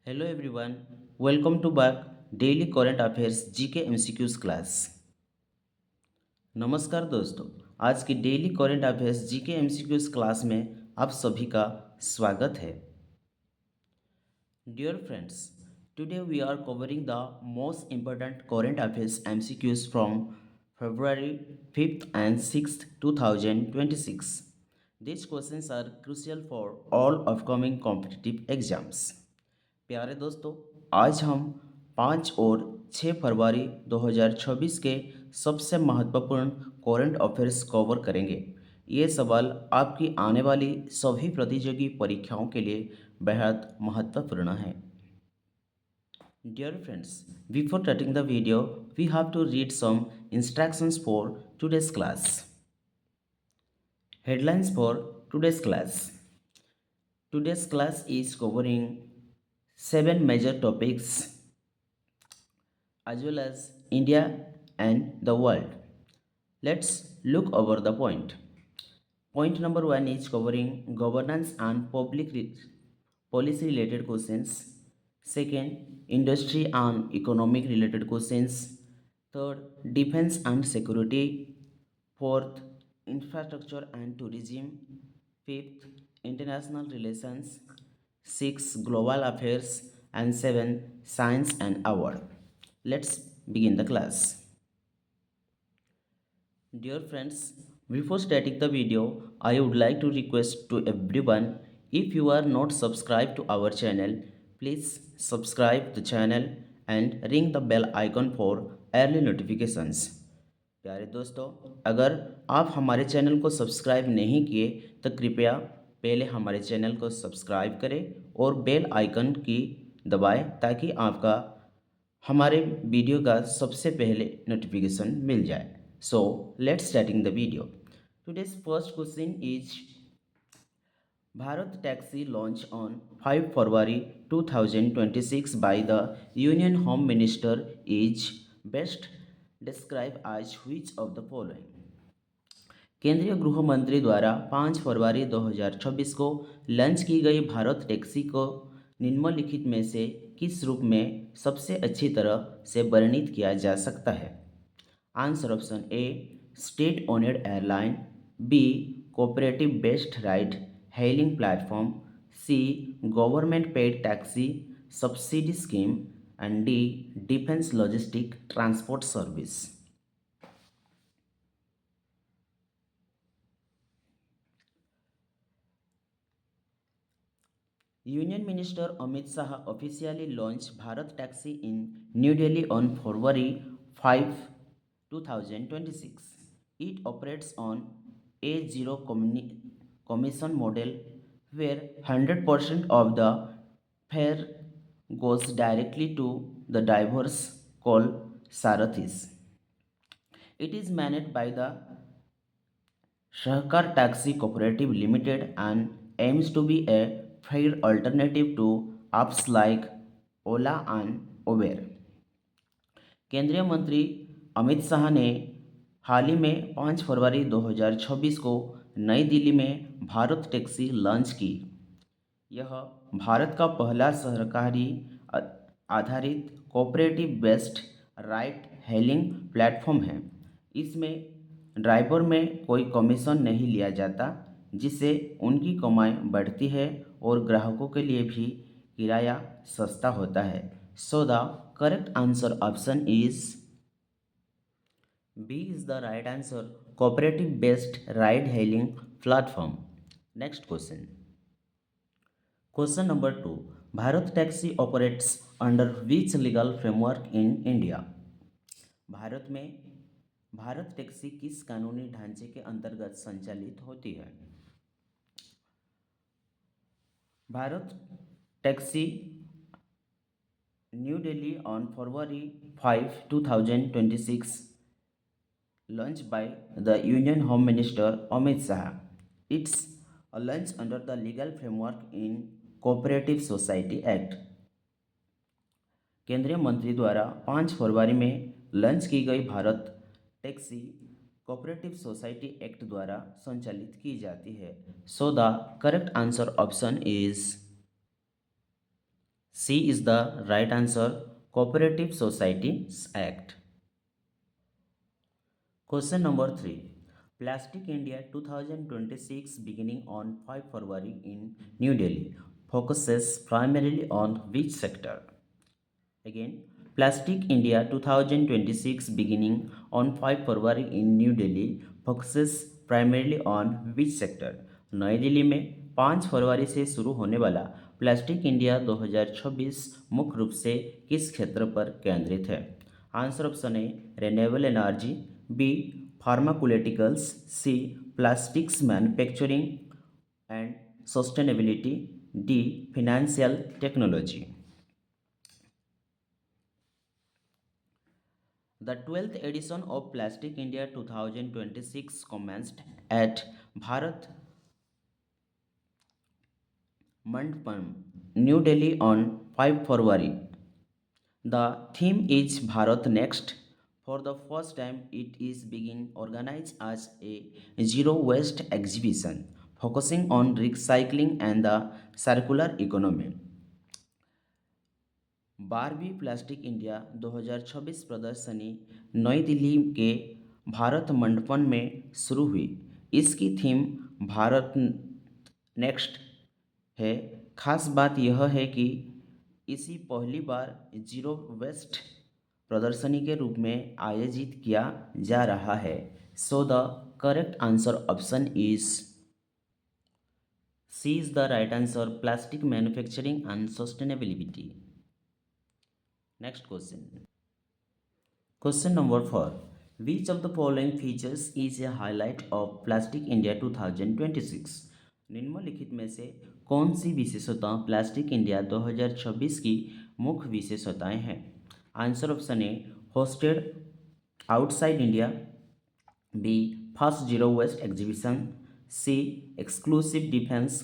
Hello everyone, welcome to back Daily Current Affairs GK MCQs क्लास। नमस्कार दोस्तों, आज की daily current affairs GK MCQs class में आप सभी का स्वागत है। Dear friends, today we are covering the most important current affairs MCQs from February 5th and 6th 2026. These questions are crucial for all upcoming competitive exams. प्यारे दोस्तों, आज हम 5 और 6 फरवरी 2026 के सबसे महत्वपूर्ण करंट अफेयर्स कवर करेंगे। ये सवाल आपकी आने वाली सभी प्रतियोगी परीक्षाओं के लिए बेहद महत्वपूर्ण है। Dear friends, before starting the video, we have to read some instructions for today's class. Headlines for today's class. Today's class is covering 7 major topics as well as India and the world. Let's look over the point. Point number 1 is covering governance and policy related questions. Second, industry and economic related questions. Third, defense and security. Fourth, infrastructure and tourism. Fifth, international relations. Six, global affairs. And seven, science and award. Let's begin the class. Dear friends, before starting the video, I would like to request to everyone, if you are not subscribed to our channel, please subscribe the channel and ring the bell icon for early notifications. प्यारे दोस्तों, अगर आप हमारे channel को subscribe नहीं किए तो कृपया पहले हमारे चैनल को सब्सक्राइब करें और बेल आइकन की दबाएं ताकि आपका हमारे वीडियो का सबसे पहले नोटिफिकेशन मिल जाए। So let's starting the video. Today's first question is Bharat Taxi launched on 5 February 2026 by the Union Home Minister is best described as which of the following? केंद्रीय गृह मंत्री द्वारा 5 फरवरी 2026 को लॉन्च की गई भारत टैक्सी को निम्नलिखित में से किस रूप में सबसे अच्छी तरह से वर्णित किया जा सकता है? Answer option A state owned airline, B cooperative based ride hailing platform, C government paid taxi subsidy scheme and D defence logistic transport service. Union Minister Amit Shah officially launched Bharat Taxi in New Delhi on February 5, 2026. It operates on A0 commission model where 100% of the fare goes directly to the drivers called Sarathis. It is managed by the Sahkar Taxi Cooperative Limited and aims to be a fair alternative to apps like Ola and Uber. केंद्रीय मंत्री अमित शाह ने हाल ही में 5 फरवरी 2026 को नई दिल्ली में Bharat taxi launch की। यह भारत का पहला सरकारी आधारित cooperative based ride hailing platform है। इसमें ड्राइवर में कोई कमीशन नहीं लिया जाता, जिससे उनकी कमाई बढ़ती है और ग्राहकों के लिए भी किराया सस्ता होता है। So the correct answer option is B is the right answer, cooperative based ride hailing platform. Next question. Question number 2. Bharat Taxi operates under which legal framework in India? Bharat में भारत टैक्सी किस कानूनी ढांचे के अंतर्गत संचालित होती है? Bharat taxi new Delhi on February 5, 2026 launched by the Union Home Minister Amit Shah. It's launched under the legal framework in cooperative society act. केंद्रीय मंत्री द्वारा 5 फरवरी में लॉन्च की गई Bharat taxi cooperative society act द्वारा संचालित की जाती है। So the correct answer option is C is the right answer. Cooperative Societies Act. Question number 3. Plastic India 2026 beginning on 5 February in New Delhi focuses primarily on which sector? Again, Plastic India 2026 beginning on 5 February in New Delhi focuses primarily on which sector? नई दिल्ली में 5 फरवरी से शुरू होने वाला plastic India 2026 मुख्य रूप से किस क्षेत्र पर केंद्रित है? Answer option A renewable energy, B pharmaceuticals, C plastics manufacturing and sustainability, D financial technology. The 12th edition of Plastic India 2026 commenced at Bharat Mandapam, New Delhi on 5 February. The theme is Bharat Next. For the first time, it is being organized as a zero waste exhibition, focusing on recycling and the circular economy. 12वीं plastic India 2026 प्रदर्शनी नई दिल्ली के भारत मंडपम में शुरू हुई. इसकी theme Bharat next है. खास बात यह है कि इसी पहली बार जीरो वेस्ट प्रदर्शनी के रूप में आयोजित किया जा रहा है. So the correct answer option is C is the right answer. Plastic manufacturing and sustainability. Next question. Question number 4. Which of the following features is a highlight of Plastic India 2026? निम्नलिखित में से कौन सी विशेषता प्लास्टिक इंडिया 2026 की मुख्य विशेषताएं हैं? Answer option A hosted outside India, B first zero waste exhibition, C exclusive defence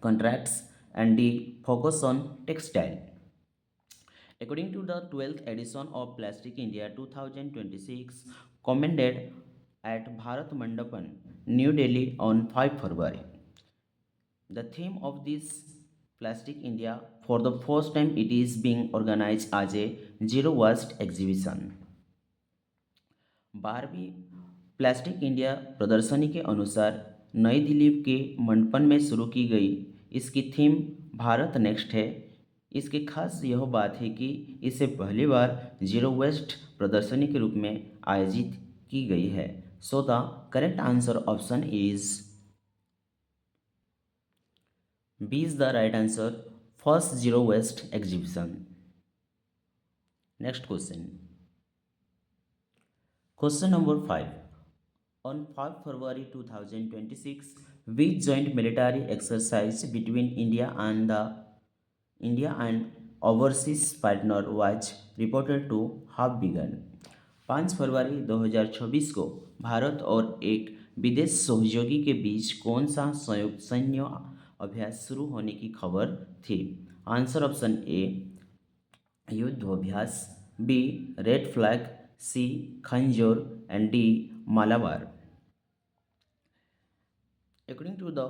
contracts and D focus on textile. According to the 12th edition of Plastic India 2026, commended at Bharat Mandapam, New Delhi on 5 February. The theme of this Plastic India, for the first time it is being organized as a zero waste exhibition. 12वीं plastic India प्रदर्शनी के अनुसार नई दिल्ली के मंडपम में शुरू की गई. इसकी थीम भारत नेक्स्ट है. इसकी खास यह बात है कि इसे पहली बार जीरो वेस्ट प्रदर्शनी के रूप में आयोजित की गई है. So the correct answer option is B is the right answer. First zero waste exhibition. Next question. Question number 5. On 5 February 2026, which joint military exercise between India and overseas partner was reported to have begun. 5 फरवरी 2026 को भारत और एक विदेश सहयोगी के बीच कौन सा संयुक्त सैन्य अभ्यास शुरू होने की खबर थी? Answer option A Yudh Abhyas, B red flag, C Khanjar and D Malabar. According to the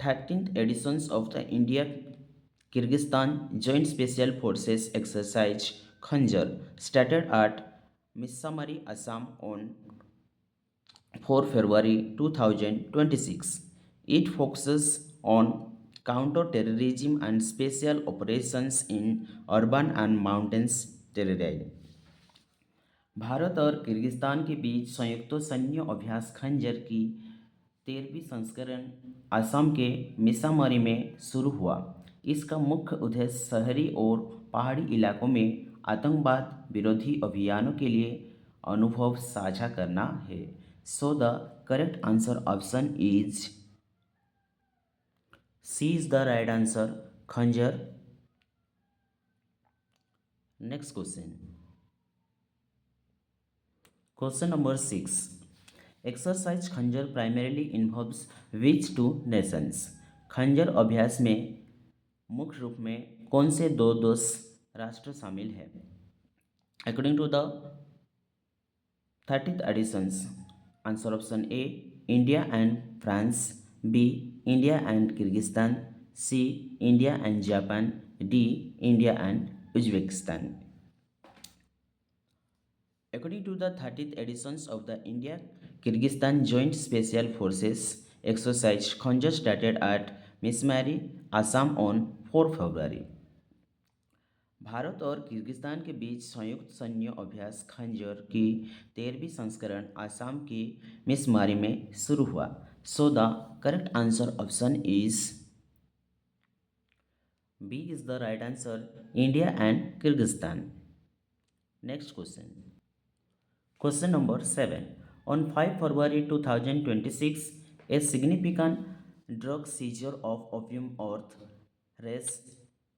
13th editions of the India-Kyrgyzstan Joint Special Forces exercise Khanjar started at Missamari, Assam on 4 February 2026. It focuses on counter-terrorism and special operations in urban and mountains terrain. Bharat और Kyrgyzstan के बीच संयुक्त सैन्य अभ्यास खंजर की 13वीं संस्करण असम के मिसामारी में शुरू हुआ. इसका मुख्य उद्देश्य शहरी और पहाड़ी इलाकों में आतंकवाद विरोधी अभियानों के लिए अनुभव साझा करना है. So the correct answer option is C is the right answer. Khanjar. Next question. Question number 6. Exercise Khanjar primarily involves which two nations? Khanjar Abhyas में मुख्य रूप में कौन से दो दोस्त राष्ट्र शामिल हैं? According to the 30th editions. Answer option A India and France, B India and Kyrgyzstan, C India and Japan, D. India and Uzbekistan. According to the 30th editions of the India Kyrgyzstan Joint Special Forces exercise Khanjar started at Mismari, Assam on 4 February. Bharat और Kyrgyzstan के बीच संयुक्त सैन्य अभ्यास खंजर की 13वीं संस्करण आसाम की मिसमारी में शुरू हुआ. So the correct answer option is B is the right answer, India and Kyrgyzstan. Next question. Question number 7. On 5 February 2026, a significant drug seizure of opium earth res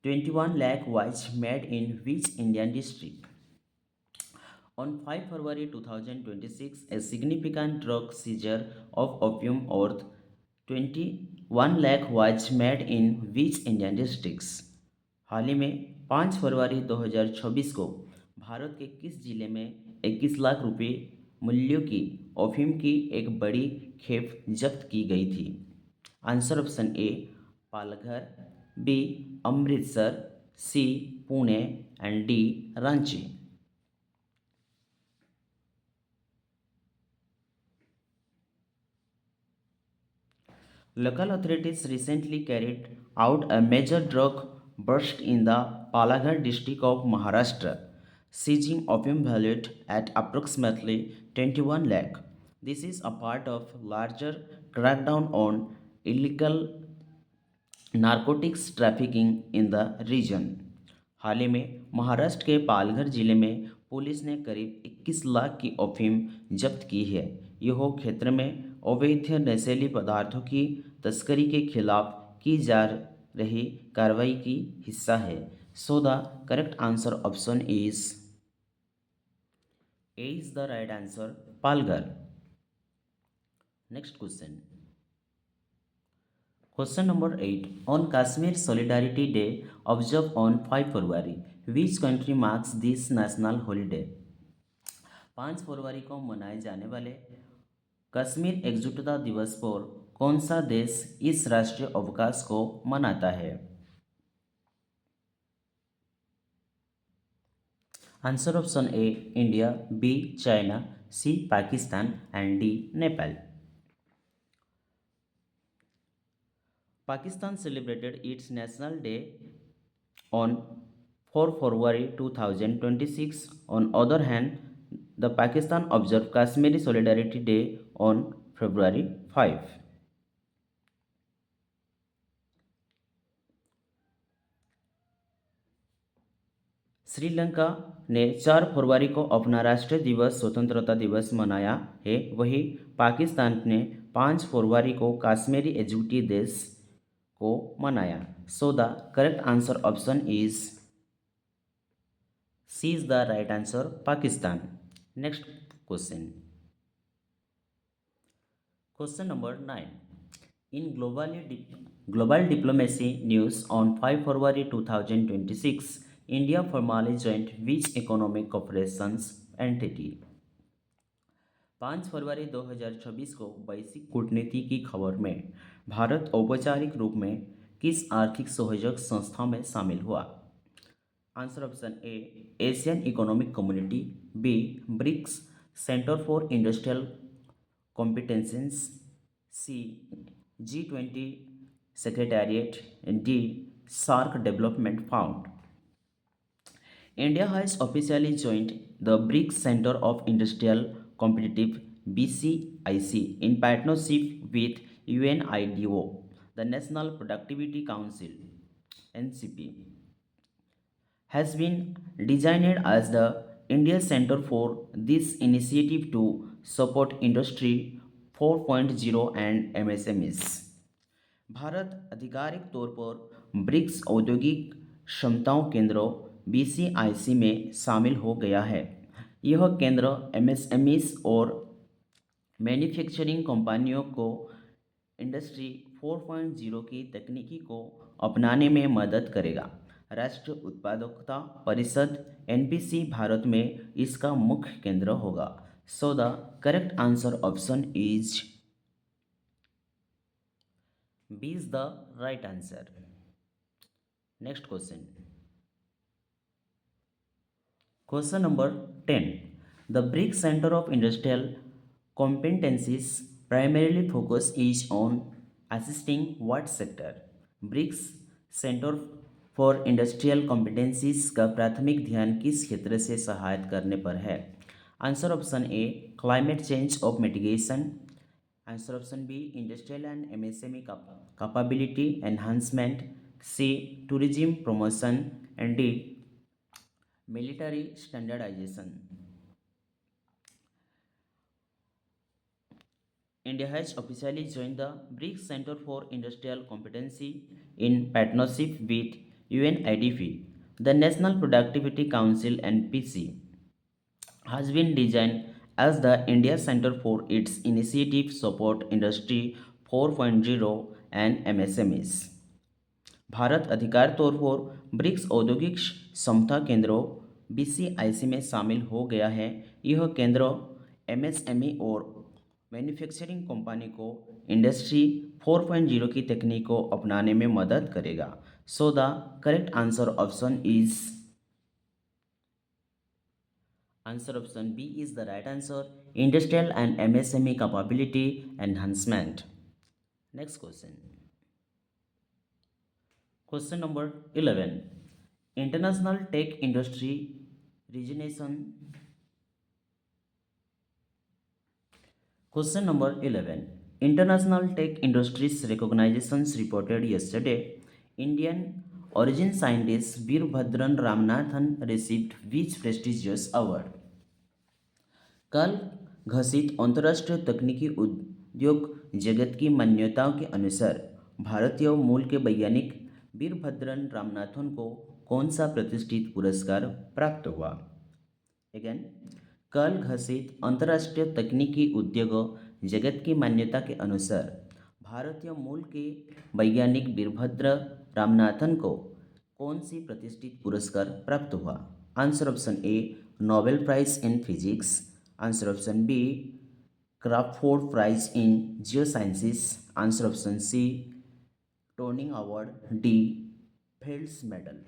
21 lakh was made in which Indian district? On 5 February 2026, a significant drug seizure of opium worth 21 lakh was made in which Indian districts? हाल ही में 5 फरवरी 2026 को भारत के किस जिले में 21 लाख रुपए मूल्यों की अफीम की एक बड़ी खेप जब्त की गई थी? Answer option A Palghar, B Amritsar, C Pune and D Ranchi. Local authorities recently carried out a major drug bust in the Palaghar district of Maharashtra, seizing opium valued at approximately 21 lakh. This is a part of larger crackdown on illegal narcotics trafficking in the region. हाल ही में महाराष्ट्र के पालघर जिले में police ने करीब 21 लाख की अफीम जब्त की है. यह क्षेत्र में अवैध नशीले पदार्थों की तस्करी के खिलाफ की जा रही कार्रवाई की हिस्सा है. So the correct answer option is a is the right answer, Palghar. Next question. Question number 8. On Kashmir Solidarity Day, observed on 5 February, which country marks this national holiday? 5 फरवरी को मनाए जाने वाले कश्मीर एकजुटता दिवस पर कौन सा देश इस राष्ट्रीय अवकाश को मनाता है? Answer option A India, B China, C Pakistan and D Nepal. Pakistan celebrated its National Day on 4 February 2026. On other hand, the Pakistan observed Kashmiri Solidarity Day on February 5. Sri Lanka ने 4 फरवरी को अपना राष्ट्रीय दिवस स्वतंत्रता दिवस मनाया है. वहीं पाकिस्तान ने 5 फरवरी को कश्मीरी एकजुटता दिवस को मनाया. So the correct answer option is C is the right answer, Pakistan. Next question. Question number 9. In global diplomacy news on 5 February 2026, India formally joined which economic cooperations entity? 5 फरवरी 2026 को वैश्विक कूटनीति की खबर में भारत औपचारिक रूप में किस आर्थिक सहयोग संस्था में शामिल हुआ? Answer option A Asian economic community, B BRICS centre for industrial competences, C G20 secretariat, D SAARC development fund. India has officially joined the BRICS Center of Industrial Competitive BCIC in partnership with UNIDO, the National Productivity Council (NCP). Has been designed as the India Center for this initiative to support Industry 4.0 and MSMEs. Bharat आधिकारिक तौर पर BRICS औद्योगिक क्षमताओं केंद्रों BCIC में शामिल हो गया है. यह केंद्र MSMEs और मैन्युफैक्चरिंग कंपनियों को इंडस्ट्री 4.0 की तकनीकी को अपनाने में मदद करेगा. राष्ट्रीय उत्पादकता परिषद NPC भारत में इसका मुख्य केंद्र होगा. So the correct answer option is B is the right answer. Next question. Question number 10. The BRICS Center of Industrial Competencies primarily focus is on assisting what sector? BRICS Center for Industrial Competencies का प्राथमिक ध्यान किस क्षेत्र से सहायता करने पर है? Answer option A climate change of mitigation, answer option B industrial and MSME capability enhancement, C tourism promotion and D military standardization. India has officially joined the BRICS Center for Industrial Competency in partnership with UNIDP. The National Productivity Council (NPC) has been designed as the India Center for its initiative support Industry 4.0 and MSMEs. Bharat अधिकार तौर पर BRICS औद्योगिक समता केंद्रों BCIC में शामिल हो गया है। यह केंद्र एमएसएमई और मैन्युफैक्चरिंग कंपनी को इंडस्ट्री 4.0 की तकनीक को अपनाने में मदद करेगा। So the correct answer option is answer option B is the right answer, industrial and MSME capability enhancement. Next question. Question number 11. International Tech Industry Regionation. Question number 11. International Tech Industries Recognitions reported yesterday. Indian origin scientist Veerbhadran Ramanathan received which prestigious award? कल घोषित अंतर्राष्ट्रीय तकनीकी उद्योग जगत की मान्यताओं के अनुसार भारतीय मूल के वैज्ञानिक वीरभद्रन रामनाथन को कौन सा प्रतिष्ठित पुरस्कार प्राप्त हुआ? अगेन, कल घोषित अंतर्राष्ट्रीय तकनीकी उद्योग जगत की मान्यता के अनुसार भारतीय मूल के वैज्ञानिक वीरभद्र रामनाथन को कौन सी प्रतिष्ठित पुरस्कार प्राप्त हुआ? Answer option A Nobel prize in physics, answer option B Crafoord prize in geosciences, answer option C Turing award, D Fields medal.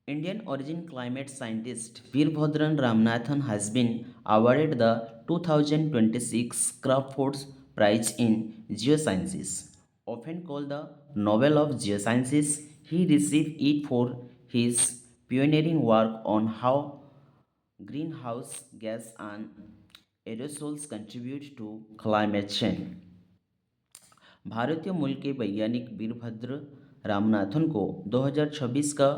Indian origin climate scientist Veerbhadran Ramanathan has been awarded the 2026 Crafoord Prize in Geosciences. Often called the Nobel of Geosciences, he received it for his pioneering work on how greenhouse gas and aerosols contribute to climate change. भारतीय मूल के वैज्ञानिक वीरभद्र रामनाथन को 2026 का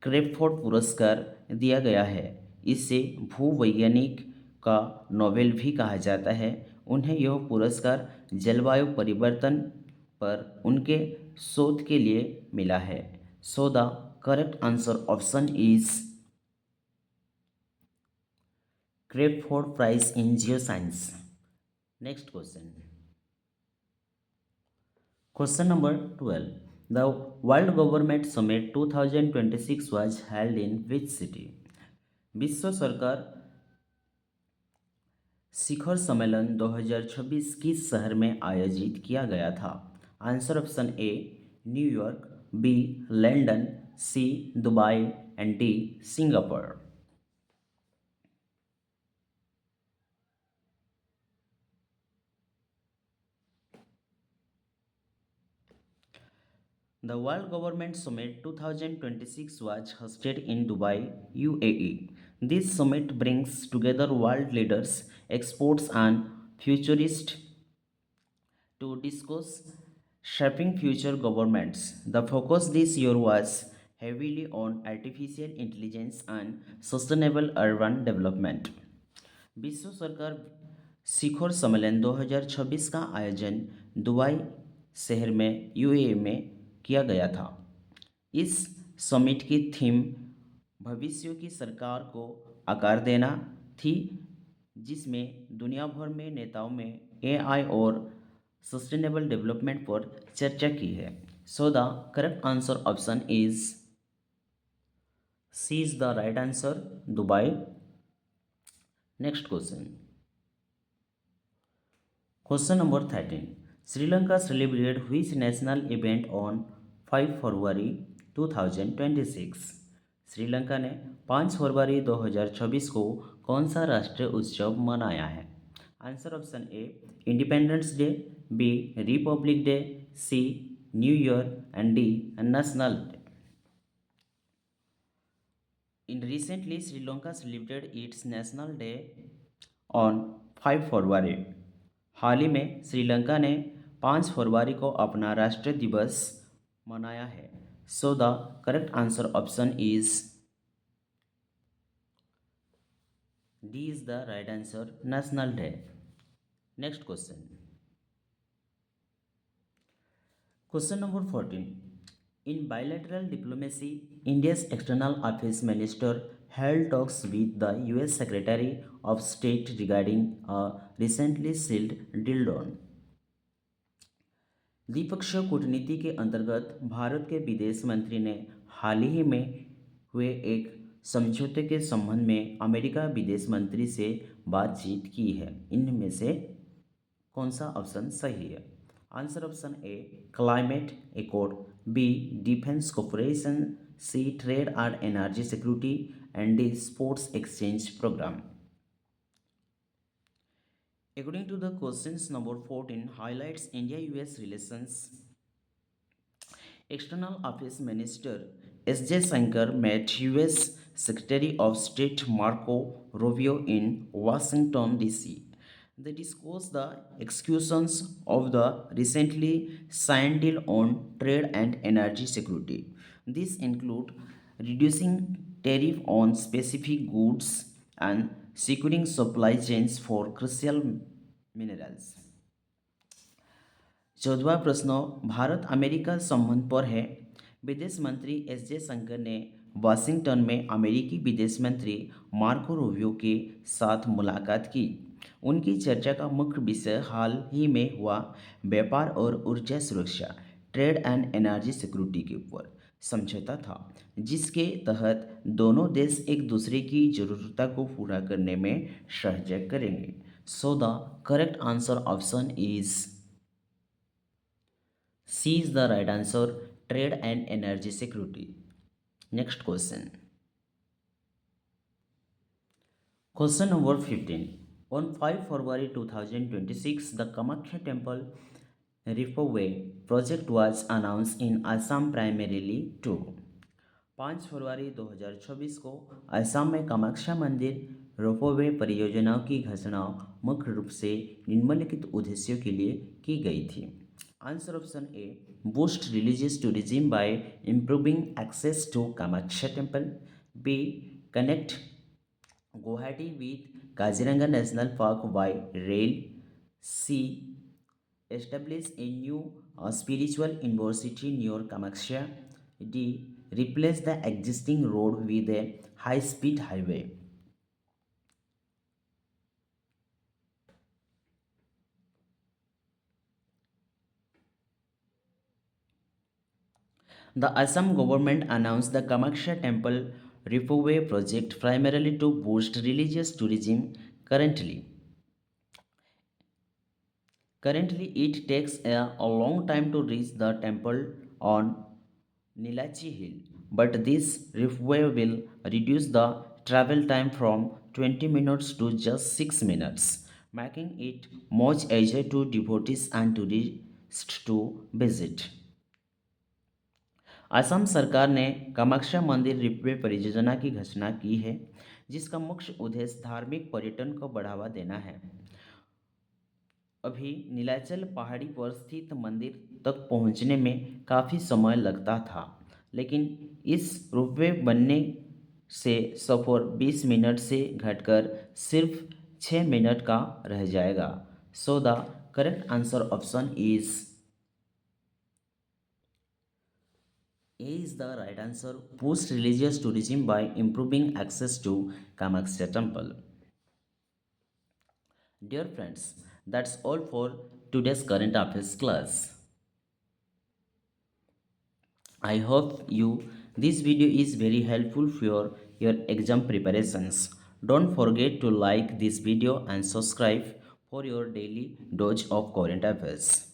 क्रेफोर्ड पुरस्कार दिया गया है। इसे भूवैज्ञानिक का नोबेल भी कहा जाता है। उन्हें यह पुरस्कार जलवायु परिवर्तन पर उनके शोध के लिए मिला है। So the correct answer option is Crafoord prize in geoscience. Next question. Question number 12. The World Government Summit 2026 was held in which city? विश्व सरकार शिखर सम्मेलन 2026 किस शहर में आयोजित किया गया था? Answer option A New York, B London, C Dubai and D Singapore. The World Government Summit 2026 was hosted in Dubai, UAE. This summit brings together world leaders, experts, and futurists to discuss shaping future governments. The focus this year was heavily on artificial intelligence and sustainable urban development. विश्व सरकार शिखर सम्मेलन 2026 का आयोजन Dubai शहर में UAE में किया गया था। इस समिट की थीम भविष्य की सरकार को आकार देना थी, जिसमें दुनिया भर में नेताओं में एआई और सस्टेनेबल डेवलपमेंट पर चर्चा की है। So the correct answer option is C is the right answer, Dubai. Next question. Question number 13. Sri Lanka celebrated which national event on 5 फरवरी 2026? श्रीलंका ने 5 फरवरी 2026 को कौन सा राष्ट्रीय उत्सव मनाया है? Answer option A independence day, B republic day, C new year and D national day. In recently, Sri Lanka celebrated its National Day on 5 फरवरी. हाल ही में श्रीलंका ने 5 फरवरी को अपना राष्ट्रीय दिवस मनाया है. So the correct answer option is D is the right answer, national day. Next question. Question number 14. In bilateral diplomacy, India's External Affairs Minister held talks with the US Secretary of State regarding a recently sealed deal. द्विपक्षीय कूटनीति के अंतर्गत भारत के विदेश मंत्री ने हाल ही में हुए एक समझौते के संबंध में अमेरिका विदेश मंत्री से बातचीत की है. इनमें से कौन सा ऑप्शन सही है? Answer option A climate accord, B defence cooperation, C trade and energy security and D sports exchange programme. According to the questions number 14 highlights India-US relations. External Affairs Minister S.J. Shankar met US Secretary of State Marco Rubio in Washington, D.C. They discussed the executions of the recently signed deal on trade and energy security. These include reducing tariff on specific goods and securing supply chains for crucial minerals. 14वां प्रश्न Bharat America संबंध पर है. विदेश मंत्री S जे शंकर ने Washington में अमेरिकी विदेश मंत्री मार्को रूबियो के साथ मुलाकात की. उनकी चर्चा का मुख्य विषय हाल ही में हुआ व्यापार और ऊर्जा सुरक्षा, ट्रेड एंड एनर्जी सिक्योरिटी के ऊपर समझौता था, जिसके तहत दोनों देश एक दूसरे की ज़रूरतों को पूरा करने में सहयोग करेंगे. So the correct answer option is C is the right answer, trade and energy security. Next question. Question number 15. On 5 February 2026, the Kamakhya Temple Reformway project was announced in Assam primarily to. 5 फरवरी 2026 को असम में कामाख्या मंदिर ropeway परियोजनाओं की घोषणा मुख्य रूप से निम्नलिखित उद्देश्यों के लिए की गई थी. Answer option A boost religious tourism by improving access to Kamakhya temple, B connect Guwahati with Kaziranga National Park by rail, C establish a new spiritual university near Kamakhya, D replace the existing road with a high-speed highway. The Assam government announced the Kamakhya Temple Reformway project primarily to boost religious tourism. Currently, it takes a long time to reach the temple on Nilachi Hill, but this reformway will reduce the travel time from 20 minutes to just 6 minutes, making it much easier to devotees and tourists to visit. Assam सरकार ने कामाख्या मंदिर रिपवे परियोजना की घोषणा की है, जिसका मुख्य उद्देश्य धार्मिक पर्यटन को बढ़ावा देना है. अभी नीलाचल पहाड़ी पर स्थित मंदिर तक पहुंचने में काफ़ी समय लगता था, लेकिन इस रोपवे बनने से सफ़र 20 मिनट से घटकर सिर्फ 6 मिनट का रह जाएगा. सो the correct answer option is A is the right answer. Boost religious tourism by improving access to Kamakhya temple. Dear friends, that's all for today's current affairs class. I hope this video is very helpful for your exam preparations. Don't forget to like this video and subscribe for your daily dose of current affairs.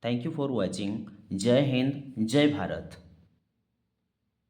Thank you for watching. जय हिंद, जय भारत।